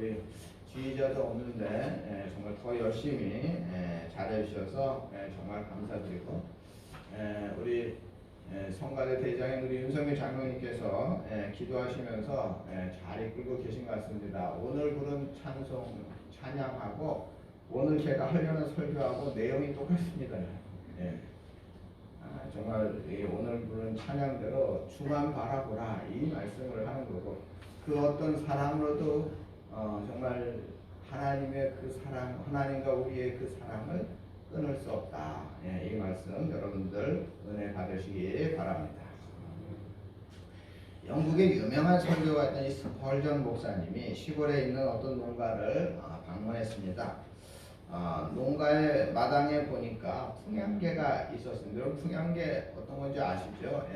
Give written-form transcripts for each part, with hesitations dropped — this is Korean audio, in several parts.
우리 지휘자도 없는데 정말 더 열심히 잘해주셔서 정말 감사드리고 우리 성가대 대장인 우리 윤성미 장로님께서 기도하시면서 잘 이끌고 계신 것 같습니다. 오늘 부른 찬송 찬양하고 오늘 제가 하려는 설교하고 내용이 똑같습니다. 정말 오늘 부른 찬양대로 주만 바라보라 이 말씀을 하는 거고 그 어떤 사랑으로도 정말 하나님의 그 사랑, 하나님과 우리의 그 사랑을 끊을 수 없다. 이 말씀 여러분들 은혜 받으시기 바랍니다. 영국의 유명한 설교가였던 이 스펄전 목사님이 시골에 있는 어떤 농가를 방문했습니다. 농가의 마당에 보니까 풍향계가 있었습니다. 여러분 풍향계 어떤 건지 아시죠?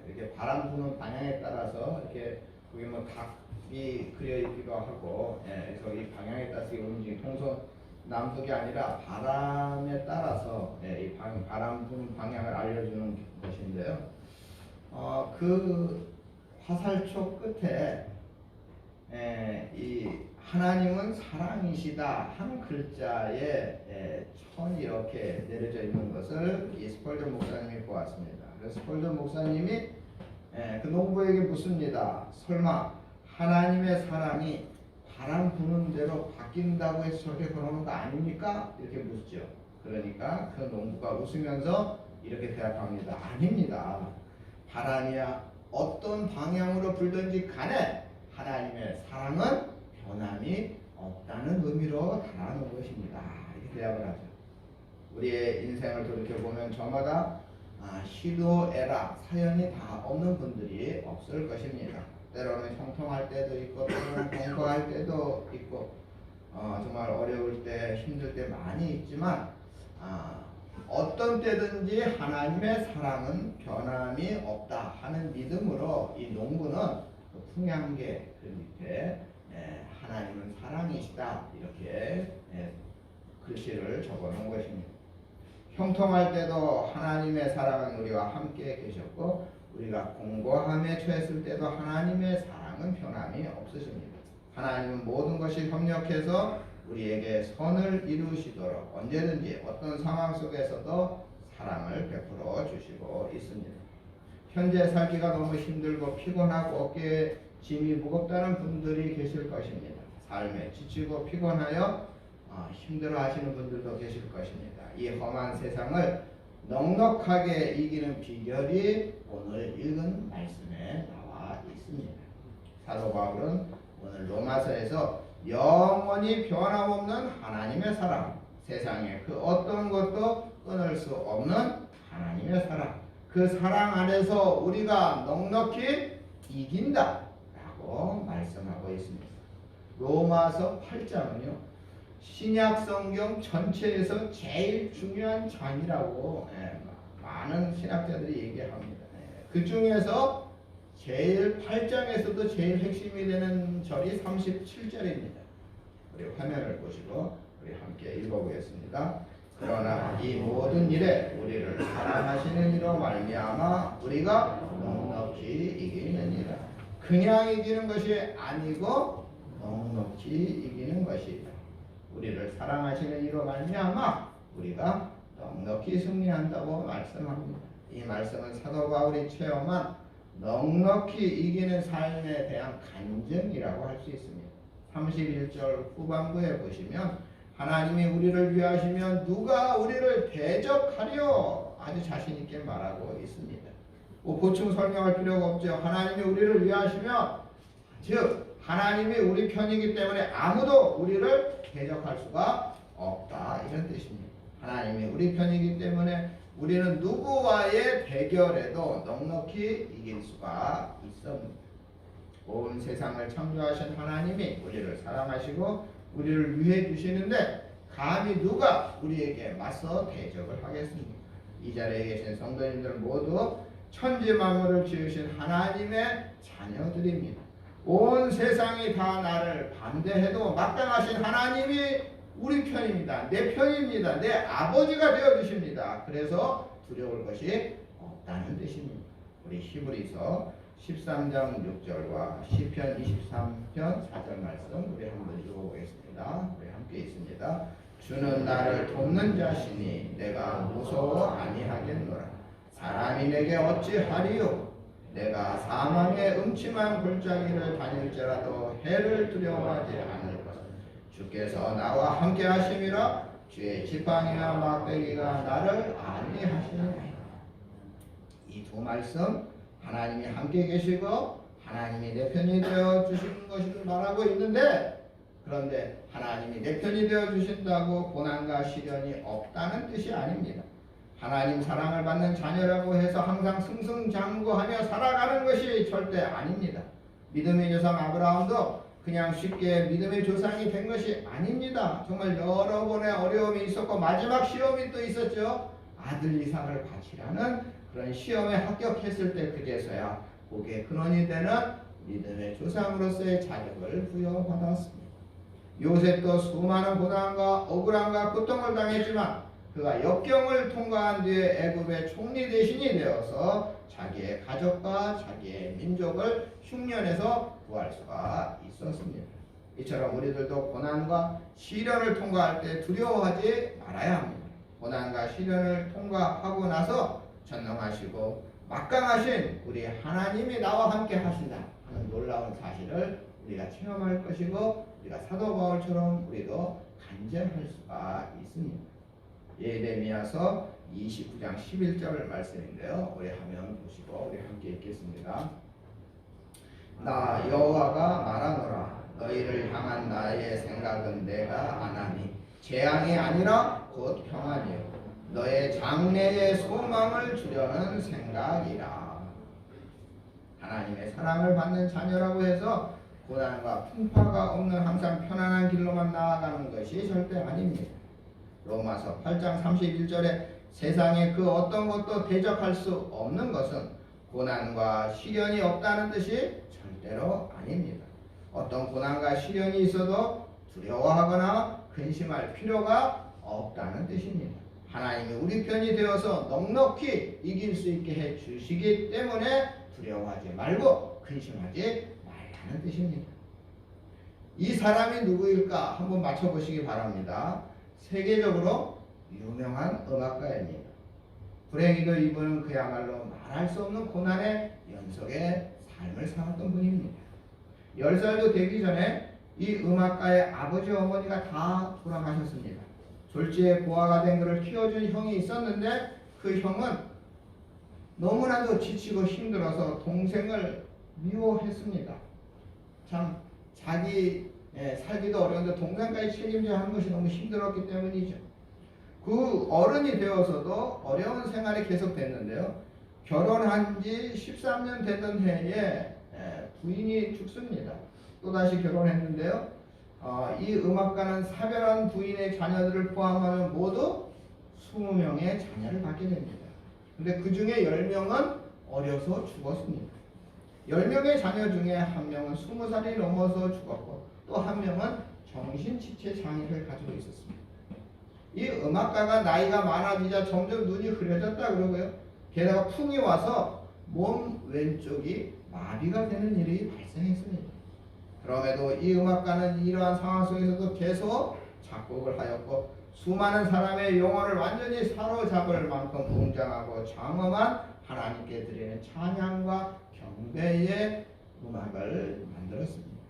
이렇게 바람 부는 방향에 따라서 이렇게 거기 뭐 닭이 그려 있기도 하고, 그래서 이 방향에 따라서 움직이는 동서 남북이 아니라 바람에 따라서 이 바람 부는 방향을 알려주는 것인데요. 그 화살촉 끝에 이 하나님은 사랑이시다 한 글자에 천이 이렇게 내려져 있는 것을 이 스펄전 목사님이 보았습니다. 그래서 스펄전 목사님이 그 농부에게 묻습니다. 설마 하나님의 사랑이 바람 부는 대로 바뀐다고 해서 저렇게 그러는 거 아닙니까? 이렇게 묻죠. 그러니까 그 농부가 웃으면서 이렇게 대답합니다. 아닙니다. 바람이야 어떤 방향으로 불든지 간에 하나님의 사랑은 변함이 없다는 의미로 달하는 것입니다. 이렇게 대답을 하죠. 우리의 인생을 돌이켜보면 저마다 시도에락 사연이 다 없는 분들이 없을 것입니다. 때로는 형통할 때도 있고 때로는 공부할 때도 있고 정말 어려울 때 힘들 때 많이 있지만 어떤 때든지 하나님의 사랑은 변함이 없다 하는 믿음으로 이 농부는 그 풍향계 그 밑에 하나님은 사랑이시다 이렇게 글씨를 적어놓은 것입니다. 형통할 때도 하나님의 사랑은 우리와 함께 계셨고 우리가 공고함에 처했을 때도 하나님의 사랑은 변함이 없으십니다. 하나님은 모든 것이 협력해서 우리에게 선을 이루시도록 언제든지 어떤 상황 속에서도 사랑을 베풀어 주시고 있습니다. 현재 살기가 너무 힘들고 피곤하고 어깨에 짐이 무겁다는 분들이 계실 것입니다. 삶에 지치고 피곤하여 힘들어 하시는 분들도 계실 것입니다. 이 험한 세상을 넉넉하게 이기는 비결이 오늘 읽은 말씀에 나와 있습니다. 사도 바울은 오늘 로마서에서 영원히 변함없는 하나님의 사랑, 세상에 그 어떤 것도 끊을 수 없는 하나님의 사랑, 그 사랑 안에서 우리가 넉넉히 이긴다 라고 말씀하고 있습니다. 로마서 8장은요 신약 성경 전체에서 제일 중요한 장이라고 많은 신학자들이 얘기합니다. 그 중에서 제일 8장에서도 제일 핵심이 되는 절이 37절입니다. 우리 화면을 보시고 우리 함께 읽어보겠습니다. 그러나 이 모든 일에 우리를 사랑하시는 이로 말미암아 우리가 넉넉히 이기느니라. 그냥 이기는 것이 아니고 넉넉히 이기는 것이다. 우리를 사랑하시는 이로 말미암아 우리가 넉넉히 승리한다고 말씀합니다. 이 말씀은 사도 바울이 체험한 넉넉히 이기는 삶에 대한 간증이라고 할 수 있습니다. 31절 후반부에 보시면 하나님이 우리를 위하시면 누가 우리를 대적하려 아주 자신 있게 말하고 있습니다. 보충 설명할 필요가 없죠. 하나님이 우리를 위하시면 즉 하나님이 우리 편이기 때문에 아무도 우리를 대적할 수가 없다 이런 뜻입니다. 하나님이 우리 편이기 때문에 우리는 누구와의 대결에도 넉넉히 이길 수가 있습니다. 온 세상을 창조하신 하나님이 우리를 사랑하시고 우리를 위해 주시는데 감히 누가 우리에게 맞서 대적을 하겠습니까? 이 자리에 계신 성도님들 모두 천지 만물을 지으신 하나님의 자녀들입니다. 온 세상이 다 나를 반대해도 마땅하신 하나님이 우리 편입니다. 내 편입니다. 내 아버지가 되어주십니다. 그래서 두려울 것이 없다는 뜻입니다. 우리 히브리서 13장 6절과 시편 23편 4절 말씀 우리 한번 읽어보겠습니다. 주는 나를 돕는 자시니 내가 무서워 아니하겠노라. 사람이 내게 어찌하리요? 내가 사망의 음침한 골짜기를 다닐지라도 해를 두려워하지 않을 것. 주께서 나와 함께 하심이라. 주의 지팡이와 막대기가 나를 안위하시니라. 이 두 말씀 하나님이 함께 계시고 하나님이 내 편이 되어 주시는 것을 말하고 있는데, 그런데 하나님이 내 편이 되어 주신다고 고난과 시련이 없다는 뜻이 아닙니다. 하나님 사랑을 받는 자녀라고 해서 항상 승승장구하며 살아가는 것이 절대 아닙니다. 믿음의 조상 아브라함도 그냥 쉽게 믿음의 조상이 된 것이 아닙니다. 정말 여러 번의 어려움이 있었고 마지막 시험이 또 있었죠. 아들 이삭을 바치라는 그런 시험에 합격했을 때 그제서야 복의 근원이 되는 믿음의 조상으로서의 자격을 부여받았습니다. 요셉도 수많은 고난과 억울함과 고통을 당했지만 그가 역경을 통과한 뒤에 애굽의 총리 대신이 되어서 자기의 가족과 자기의 민족을 흉년에서 구할 수가 있었습니다. 이처럼 우리들도 고난과 시련을 통과할 때 두려워하지 말아야 합니다. 고난과 시련을 통과하고 나서 전능하시고 막강하신 우리 하나님이 나와 함께 하신다 하는 놀라운 사실을 우리가 체험할 것이고, 우리가 사도 바울처럼 우리도 간증할 수가 있습니다. 예레미야서 29장 11절 말씀인데요. 우리 화면 보시고 우리 함께 읽겠습니다. 나 여호와가 말하노라. 너희를 향한 나의 생각은 내가 아나니 재앙이 아니라 곧 평안이요 너의 장래의 소망을 주려는 생각이라. 하나님의 사랑을 받는 자녀라고 해서 고난과 풍파가 없는 항상 편안한 길로만 나아가는 것이 절대 아닙니다. 로마서 8장 31절에 세상에 그 어떤 것도 대적할 수 없는 것은 고난과 시련이 없다는 뜻이 절대로 아닙니다. 어떤 고난과 시련이 있어도 두려워하거나 근심할 필요가 없다는 뜻입니다. 하나님이 우리 편이 되어서 넉넉히 이길 수 있게 해 주시기 때문에 두려워하지 말고 근심하지 말라는 뜻입니다. 이 사람이 누구일까 한번 맞춰보시기 바랍니다. 세계적으로 유명한 음악가입니다. 불행히도 이분은 그야말로 말할 수 없는 고난의 연속의 삶을 살았던 분입니다. 10살도 되기 전에 이 음악가의 아버지 어머니가 다 돌아가셨습니다. 졸지에 고아가 된 그를 키워준 형이 있었는데 그 형은 너무나도 지치고 힘들어서 동생을 미워했습니다. 참 자기 살기도 어려운데 동생까지 책임져야 하는 것이 너무 힘들었기 때문이죠. 그 어른이 되어서도 어려운 생활이 계속됐는데요. 결혼한 지 13년 되던 해에 부인이 죽습니다. 또다시 결혼했는데요. 이 음악가는 사별한 부인의 자녀들을 포함하면 모두 20명의 자녀를 갖게 됩니다. 근데 그 중에 10명은 어려서 죽었습니다. 10명의 자녀 중에 한 명은 20살이 넘어서 죽었고 또 한 명은 정신지체 장애를 가지고 있었습니다. 이 음악가가 나이가 많아지자 점점 눈이 흐려졌다 그러고요. 게다가 풍이 와서 몸 왼쪽이 마비가 되는 일이 발생했습니다. 그럼에도 이 음악가는 이러한 상황 속에서도 계속 작곡을 하였고 수많은 사람의 영혼을 완전히 사로잡을 만큼 웅장하고 장엄한 하나님께 드리는 찬양과 경배의 음악을 만들었습니다.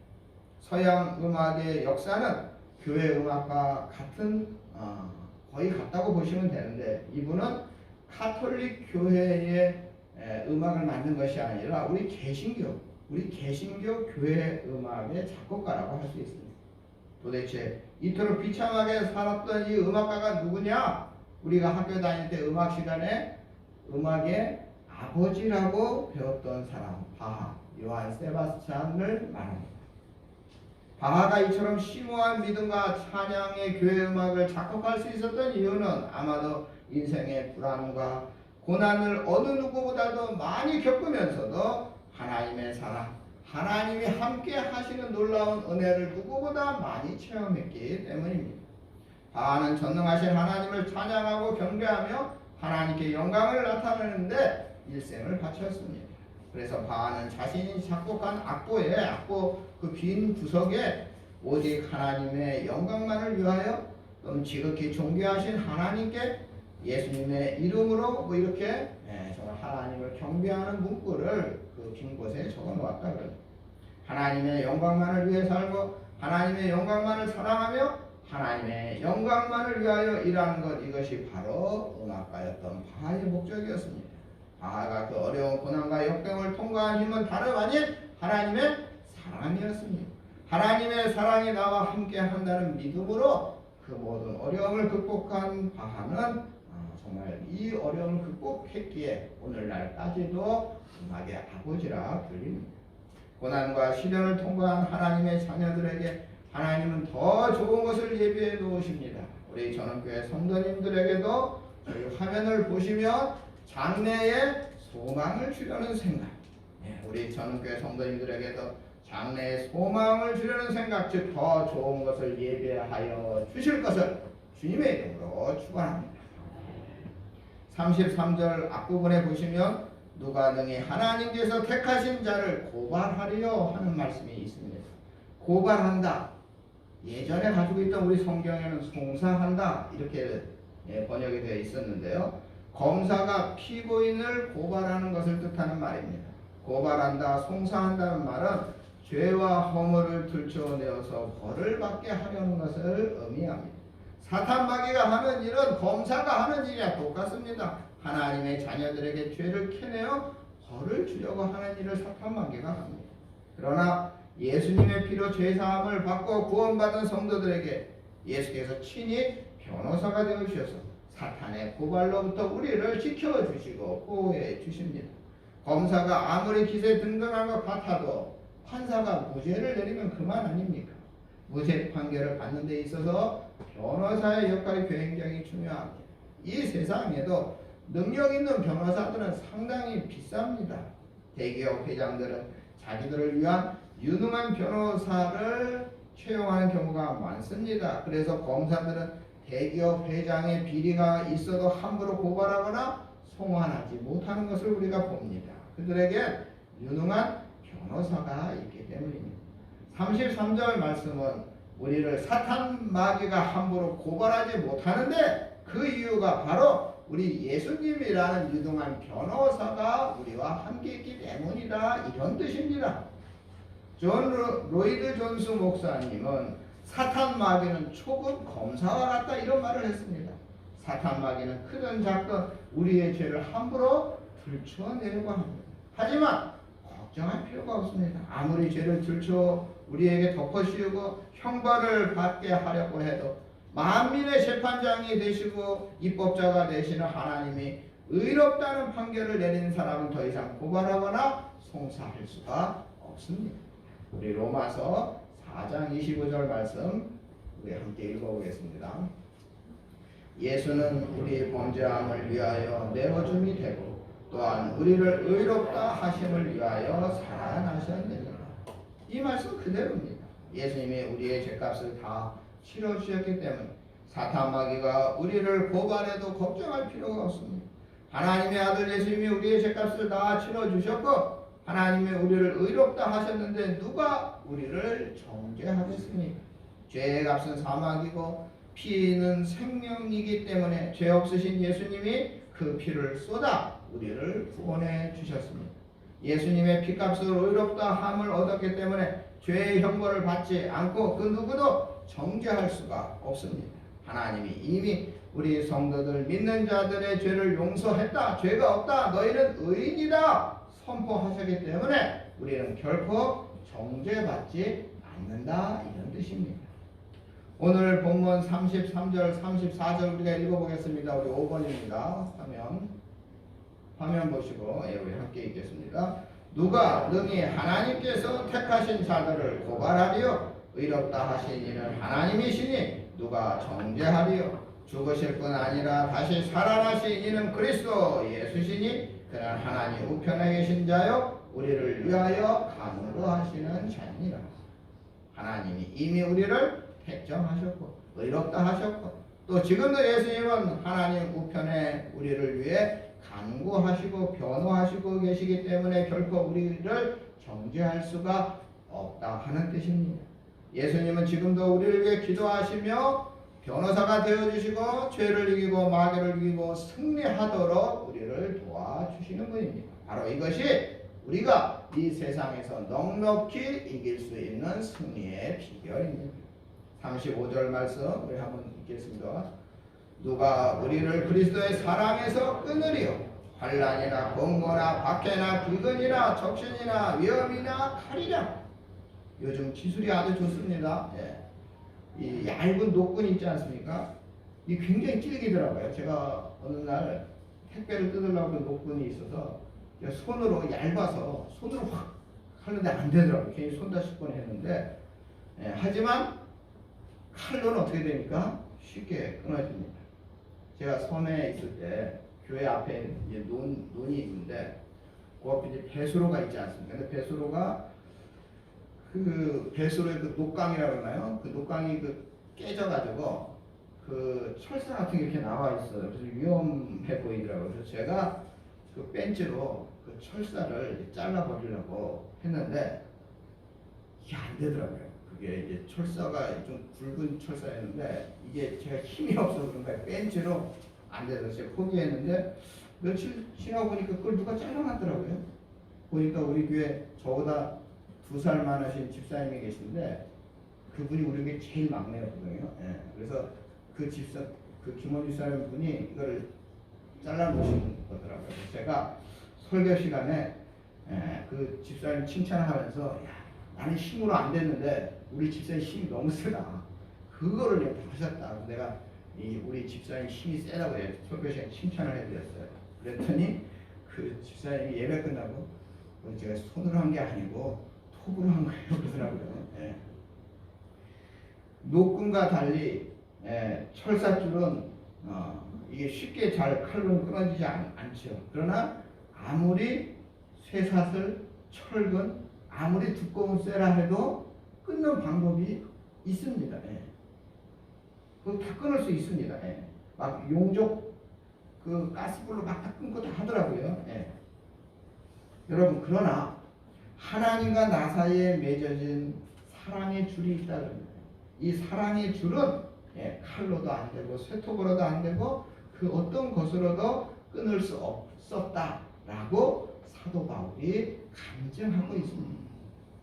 서양 음악의 역사는 교회 음악과 같은 거의 같다고 보시면 되는데 이분은 카톨릭 교회의 음악을 만든 것이 아니라 우리 개신교 교회 음악의 작곡가라고 할 수 있습니다. 도대체 이토록 비참하게 살았던 이 음악가가 누구냐? 우리가 학교 다닐 때 음악 시간에 음악의 아버지라고 배웠던 사람 바하, 요한 세바스찬을 말합니다. 바하가 이처럼 심오한 믿음과 찬양의 교회 음악을 작곡할 수 있었던 이유는 아마도 인생의 불안과 고난을 어느 누구보다도 많이 겪으면서도 하나님의 사랑, 하나님이 함께 하시는 놀라운 은혜를 누구보다 많이 체험했기 때문입니다. 바하는 전능하신 하나님을 찬양하고 경배하며 하나님께 영광을 나타내는데 일생을 바쳤습니다. 그래서 바하는 자신이 작곡한 악보 그 빈 구석에 오직 하나님의 영광만을 위하여 또는 지극히 존귀하신 하나님께 예수님의 이름으로 뭐 이렇게 정말 하나님을 경배하는 문구를 그 빈 곳에 적어 놓았다 그래요. 하나님의 영광만을 위해 살고 하나님의 영광만을 사랑하며 하나님의 영광만을 위하여 일하는 것, 이것이 바로 음악가였던 바하의 목적이었습니다. 바하가 그 어려운 고난과 역경을 통과한 힘은 다름 아닌 하나님의 사랑이었습니다. 하나님의 사랑이 나와 함께 한다는 믿음으로 그 모든 어려움을 극복한 바하는 정말 이 어려움을 극복했기에 오늘날까지도 음악의 아버지라 불립니다. 고난과 시련을 통과한 하나님의 자녀들에게 하나님은 더 좋은 것을 예비해 놓으십니다. 우리 전원교회 성도님들에게도 저희 화면을 보시면 장래에 소망을 주려는 생각, 우리 전원교회 성도님들에게도 장래에 소망을 주려는 생각, 즉 더 좋은 것을 예배하여 주실 것을 주님의 이름으로 축원합니다. 33절 앞부분에 보시면 누가 능히 하나님께서 택하신 자를 고발하리요 하는 말씀이 있습니다. 고발한다. 예전에 가지고 있던 우리 성경에는 송사한다 이렇게 번역이 되어 있었는데요. 검사가 피고인을 고발하는 것을 뜻하는 말입니다. 고발한다, 송사한다는 말은 죄와 허물을 들춰내어서 벌을 받게 하려는 것을 의미합니다. 사탄 마귀가 하는 일은 검사가 하는 일이야 똑같습니다. 하나님의 자녀들에게 죄를 캐내어 벌을 주려고 하는 일을 사탄 마귀가 합니다. 그러나 예수님의 피로 죄사함을 받고 구원받은 성도들에게 예수께서 친히 변호사가 되어 주셔서 사탄의 고발로부터 우리를 지켜주시고 보호해 주십니다. 검사가 아무리 기세 등등한 것 같아도 판사가 무죄를 내리면 그만 아닙니까? 무죄 판결을 받는 데 있어서 변호사의 역할이 굉장히 중요합니다. 이 세상에도 능력 있는 변호사들은 상당히 비쌉니다. 대기업 회장들은 자기들을 위한 유능한 변호사를 채용하는 경우가 많습니다. 그래서 검사들은 대기업 회장의 비리가 있어도 함부로 고발하거나 송환하지 못하는 것을 우리가 봅니다. 그들에게 유능한 변호사가 있기 때문입니다. 33절 말씀은 우리를 사탄 마귀가 함부로 고발하지 못하는데 그 이유가 바로 우리 예수님이라는 유능한 변호사가 우리와 함께 있기 때문이다, 이런 뜻입니다. 존 로이드 존스 목사님은 사탄 마귀는 초급 검사와 같다 이런 말을 했습니다. 사탄 마귀는 크든 작든 우리의 죄를 함부로 들춰내려고 합니다. 하지만 걱정할 필요가 없습니다. 아무리 죄를 들춰 우리에게 덮어씌우고 형벌을 받게 하려고 해도 만민의 재판장이 되시고 입법자가 되시는 하나님이 의롭다는 판결을 내린 사람은 더 이상 고발하거나 송사할 수가 없습니다. 우리 로마서 4장 25절 말씀 우리 함께 읽어보겠습니다. 예수는 우리 범죄함을 위하여 내어줌이 되고 또한 우리를 의롭다 하심을 위하여 살아나셨느니라. 이 말씀 그대로입니다. 예수님이 우리의 죄값을 다 치러주셨기 때문에 사탄 마귀가 우리를 고발해도 걱정할 필요가 없습니다. 하나님의 아들 예수님이 우리의 죄값을 다 치러주셨고 하나님이 우리를 의롭다 하셨는데 누가 우리를 정죄하겠습니까? 죄의 값은 사망이고 피는 생명이기 때문에 죄 없으신 예수님이 그 피를 쏟아 우리를 구원해 주셨습니다. 예수님의 피값으로 의롭다 함을 얻었기 때문에 죄의 형벌을 받지 않고 그 누구도 정죄할 수가 없습니다. 하나님이 이미 우리 성도들 믿는 자들의 죄를 용서했다. 죄가 없다. 너희는 의인이다. 선포하셨기 때문에 우리는 결코 정죄받지 않는다. 이런 뜻입니다. 오늘 본문 33절, 34절 우리가 읽어보겠습니다. 우리 5번입니다. 화면 보시고 우리 함께 읽겠습니다. 누가 능히 하나님께서 택하신 자들을 고발하리요? 의롭다 하신 이는 하나님이시니 누가 정죄하리요? 죽으실 뿐 아니라 다시 살아나신 이는 그리스도 예수시니 그는 하나님 우편에 계신 자요 우리를 위하여 간구하시는 자니라. 하나님이 이미 우리를 택정하셨고 의롭다 하셨고 또 지금도 예수님은 하나님 우편에 우리를 위해 간구하시고 변호하시고 계시기 때문에 결코 우리를 정죄할 수가 없다 하는 뜻입니다. 예수님은 지금도 우리를 위해 기도하시며 변호사가 되어주시고 죄를 이기고 마귀를 이기고 승리하도록 우리를 도와주시는 분입니다. 바로 이것이 우리가 이 세상에서 넉넉히 이길 수 있는 승리의 비결입니다. 35절 말씀 우리 한번 읽겠습니다. 누가 우리를 그리스도의 사랑에서 끊으리요 환난이나 공고나 박해나 비근이나 적신이나 위험이나 칼이라. 요즘 기술이 아주 좋습니다. 이 얇은 노끈 있지 않습니까? 이 굉장히 질기더라고요. 제가 어느 날 택배를 뜯으려고 노끈이 있어서 손으로 얇아서 손으로 확 하는데 안 되더라고요. 괜히 손 다칠 뻔했는데 하지만 칼로는 어떻게 되니까 쉽게 끊어집니다. 제가 섬에 있을 때 교회 앞에 이제 논이 있는데 그 앞에 이제 배수로가 있지 않습니까? 근데 배수로가 그 배수로의 그 녹강이라고 하나요? 그 녹강이 그 깨져가지고 그 철사 같은 게 이렇게 나와 있어요. 그래서 위험해 보이더라고요. 그래서 제가 그 벤치로 그 철사를 잘라 버리려고 했는데 이게 안 되더라고요. 그게 이제 철사가 좀 굵은 철사였는데 이게 제가 힘이 없어서 그런가 벤치로 안 돼서 제가 포기했는데 며칠 지나고 보니까 그걸 누가 잘라놨더라고요. 보니까 우리 교회 저보다 2살 많으신 집사님이 계신데 그분이 우리 교회 제일 막내였거든요. 그래서 그 김원주 사람 분이 이거를 잘라놓으신 거더라고요. 그래서 제가 설교 시간에 그 집사님 칭찬하면서 야, 나는 힘으로 안 됐는데 우리 집사님 힘이 너무 세다. 그거를 내가 하셨다. 내가 우리 집사님 힘이 세다고 설교 시간에 칭찬을 해드렸어요. 그랬더니 그 집사님이 예배 끝나고 제가 손으로 한 게 아니고 톱으로 한 거예요. 그러더라고요. 노끈과 달리 철사줄은 이게 쉽게 잘 칼로 끊어지지 않죠. 그러나 아무리 쇠사슬, 철근, 아무리 두꺼운 쇠라 해도 끊는 방법이 있습니다. 그거 다 끊을 수 있습니다. 막 용접 그 가스불로 막 다 끊고 다 하더라고요. 여러분 그러나 하나님과 나 사이에 맺어진 사랑의 줄이 있다는 이 사랑의 줄은 칼로도 안 되고 쇠톱으로도 안 되고 그 어떤 것으로도 끊을 수 없었다라고 사도 바울이 간증하고 있습니다.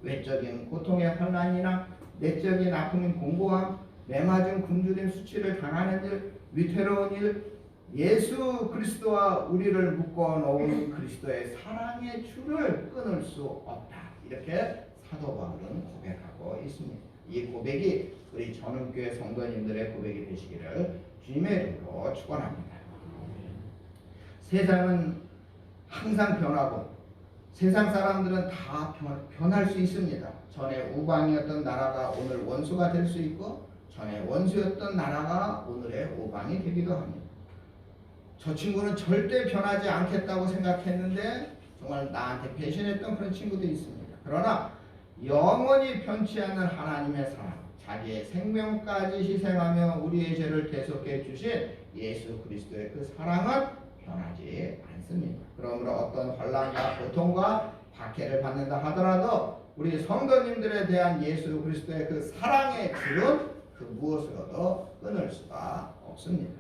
외적인 고통의 환난이나 내적인 아픔인 공고함, 매맞은 굶주림 수치를 당하는 일, 위태로운 일, 예수 그리스도와 우리를 묶어 놓은 그리스도의 사랑의 줄을 끊을 수 없다. 이렇게 사도 바울은 고백하고 있습니다. 이 고백이 우리 전원교회 성도님들의 고백이 되시기를 주님의 이름으로 축원합니다. 세상은 항상 변하고 세상 사람들은 다 변할 수 있습니다. 전에 우방이었던 나라가 오늘 원수가 될 수 있고 전에 원수였던 나라가 오늘의 우방이 되기도 합니다. 저 친구는 절대 변하지 않겠다고 생각했는데 정말 나한테 배신했던 그런 친구도 있습니다. 그러나 영원히 변치 않는 하나님의 사랑, 자기의 생명까지 희생하며 우리의 죄를 대속해 주신 예수 그리스도의 그 사랑은 변하지 않습니다. 그러므로 어떤 환난과 고통과 박해를 받는다 하더라도 우리 성도님들에 대한 예수 그리스도의 그 사랑의 줄은 그 무엇으로도 끊을 수가 없습니다.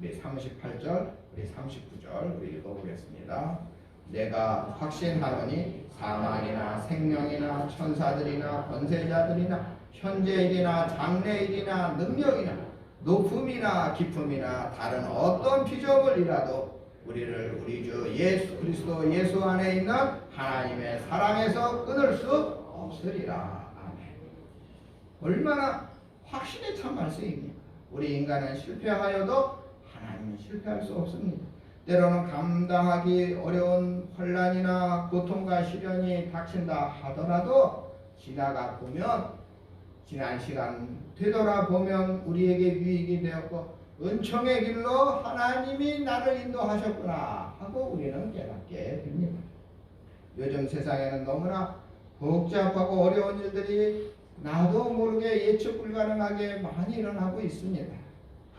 우리 38절, 우리 39절 우리 읽어보겠습니다. 내가 확신하노니 사망이나 생명이나 천사들이나 권세자들이나 현재일이나 장래일이나 능력이나 높음이나 깊음이나 다른 어떤 피조물이라도 우리를 우리 주 예수 그리스도 예수 안에 있는 하나님의 사랑에서 끊을 수 없으리라. 아멘. 얼마나 확신에 찬 말씀입니까? 우리 인간은 실패하여도 하나님은 실패할 수 없습니다. 때로는 감당하기 어려운 환난이나 고통과 시련이 닥친다 하더라도 지나가 보면 지난 시간 되돌아보면 우리에게 유익이 되었고 은총의 길로 하나님이 나를 인도하셨구나 하고 우리는 깨닫게 됩니다. 요즘 세상에는 너무나 복잡하고 어려운 일들이 나도 모르게 예측 불가능하게 많이 일어나고 있습니다.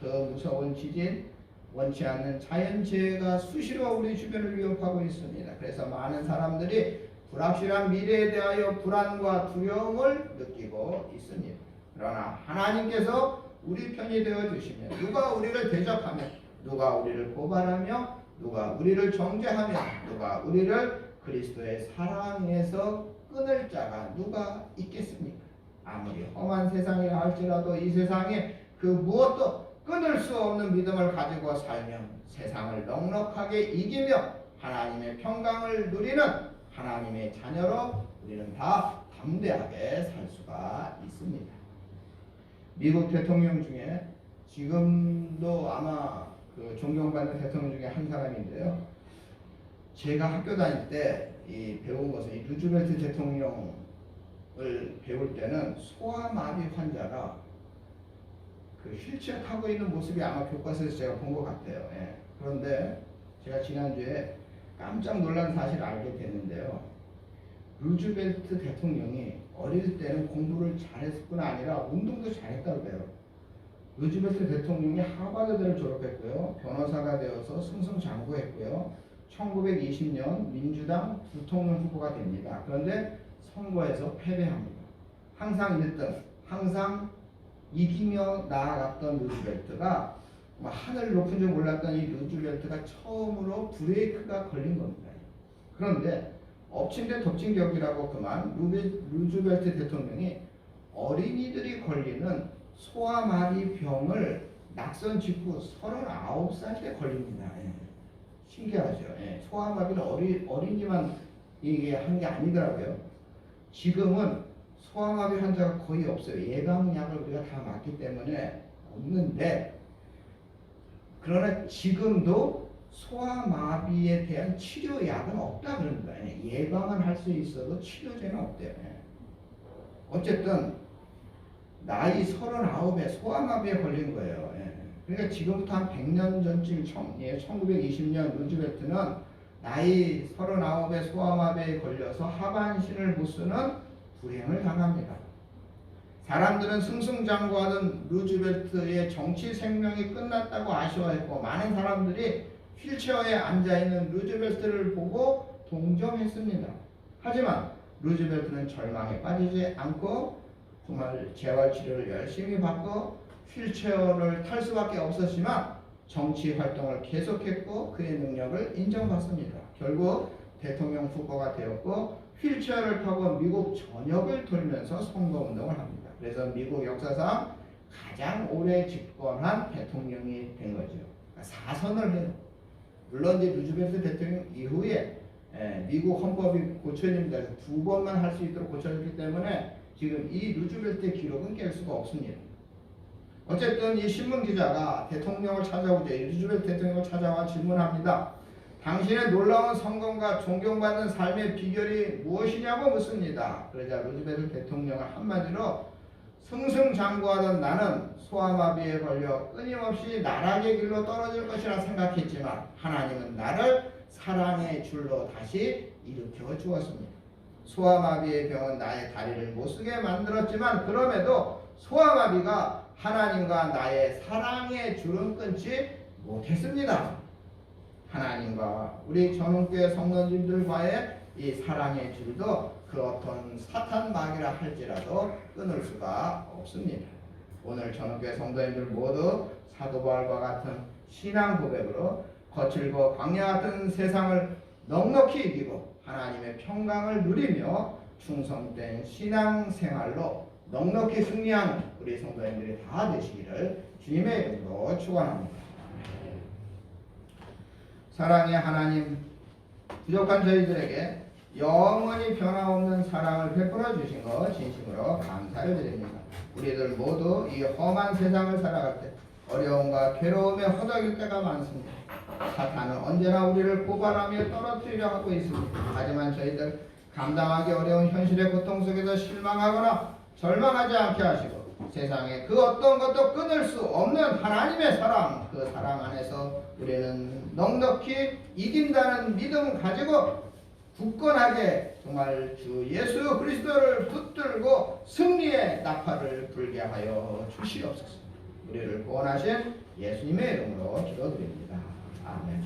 그 무서운 지진, 원치 않는 자연재해가 수시로 우리 주변을 위협하고 있습니다. 그래서 많은 사람들이 불확실한 미래에 대하여 불안과 두려움을 느끼고 있습니다. 그러나 하나님께서 우리 편이 되어 주시며 누가 우리를 대적하며 누가 우리를 고발하며 누가 우리를 정죄하며 누가 우리를 그리스도의 사랑에서 끊을 자가 누가 있겠습니까? 아무리 험한 세상이라 할지라도 이 세상에 그 무엇도 끊을 수 없는 믿음을 가지고 살면 세상을 넉넉하게 이기며 하나님의 평강을 누리는 하나님의 자녀로 우리는 다 담대하게 살 수가 있습니다. 미국 대통령 중에 지금도 아마 그 존경받는 대통령 중에 한 사람인데요. 제가 학교 다닐 때 이 배운 것은 이 루즈벨트 대통령을 배울 때는 소아마비 환자가 그 휠체어 타고 있는 모습이 아마 교과서에서 제가 본 것 같아요. 예. 그런데 제가 지난주에 깜짝 놀란 사실을 알게 됐는데요. 루즈벨트 대통령이 어릴 때는 공부를 잘했을 뿐 아니라 운동도 잘했다고 해요. 루즈벨트 대통령이 하버드대를 졸업했고요. 변호사가 되어서 승승장구했고요. 1920년 민주당 부통령 후보가 됩니다. 그런데 선거에서 패배합니다. 항상 1등, 항상 이기며 나아갔던 루즈벨트가 하늘 높은 줄 몰랐던 이 루즈벨트가 처음으로 브레이크가 걸린 겁니다. 그런데 엎친 데 덮친 격이라고 그만 루즈벨트 대통령이 어린이들이 걸리는 소아마비 병을 낙선 직후 39살 때 걸립니다. 예. 신기하죠. 예. 소아마비는 어린이만 이게 한 게 아니더라고요. 지금은 소아마비 환자가 거의 없어요. 예방약을 우리가 다 맞기 때문에 없는데, 그러나 지금도 소아마비에 대한 치료약은 없다 그런 거예요. 예방은 할 수 있어도 치료제는 없대요. 어쨌든 나이 39에 소아마비에 걸린 거예요. 그러니까 지금부터 한 100년 전쯤 1920년 루즈벨트는 나이 39에 소아마비에 걸려서 하반신을 못 쓰는 불행을 당합니다. 사람들은 승승장구하던 루즈벨트의 정치 생명이 끝났다고 아쉬워했고 많은 사람들이 휠체어에 앉아있는 루즈벨트를 보고 동정했습니다. 하지만 루즈벨트는 절망에 빠지지 않고 정말 재활치료를 열심히 받고 휠체어를 탈 수밖에 없었지만 정치 활동을 계속했고 그의 능력을 인정받습니다. 결국 대통령 후보가 되었고 휠체어를 타고 미국 전역을 돌면서 선거운동을 합니다. 그래서 미국 역사상 가장 오래 집권한 대통령이 된 거죠. 그러니까 4선을 해요. 물론 이제 루즈벨트 대통령 이후에 미국 헌법이 고쳐집니다. 2번만 할 수 있도록 고쳐졌기 때문에 지금 이 루즈벨트의 기록은 깰 수가 없습니다. 어쨌든 이 신문 기자가 대통령을 찾아오죠. 루즈벨트 대통령을 찾아와 질문합니다. 당신의 놀라운 성공과 존경받는 삶의 비결이 무엇이냐고 묻습니다. 그러자 루즈벨트 대통령은 한마디로 승승장구하던 나는 소아마비에 걸려 끊임없이 나락의 길로 떨어질 것이라 생각했지만 하나님은 나를 사랑의 줄로 다시 일으켜 주었습니다. 소아마비의 병은 나의 다리를 못쓰게 만들었지만 그럼에도 소아마비가 하나님과 나의 사랑의 줄은 끊지 못했습니다. 하나님과 우리 전원교회 성도님들과의 이 사랑의 줄도 그 어떤 사탄 마귀라 할지라도 끊을 수가 없습니다. 오늘 전원교회 성도님들 모두 사도 바울과 같은 신앙 고백으로 거칠고 광야 같은 세상을 넉넉히 이기고 하나님의 평강을 누리며 충성된 신앙 생활로 넉넉히 승리하는 우리 성도님들이 다 되시기를 주님의 이름으로 축원합니다. 사랑의 하나님, 부족한 저희들에게 영원히 변함없는 사랑을 베풀어 주신 것 진심으로 감사를 드립니다. 우리들 모두 이 험한 세상을 살아갈 때 어려움과 괴로움에 허덕일 때가 많습니다. 사탄은 언제나 우리를 고발하며 떨어뜨리려 하고 있습니다. 하지만 저희들 감당하기 어려운 현실의 고통 속에서 실망하거나 절망하지 않게 하시고 세상에 그 어떤 것도 끊을 수 없는 하나님의 사랑, 그 사랑 안에서 우리는 넉넉히 이긴다는 믿음 가지고 굳건하게 정말 주 예수 그리스도를 붙들고 승리의 나팔을 불게 하여 주시옵소서. 우리를 구원하신 예수님의 이름으로 기도드립니다. 아멘.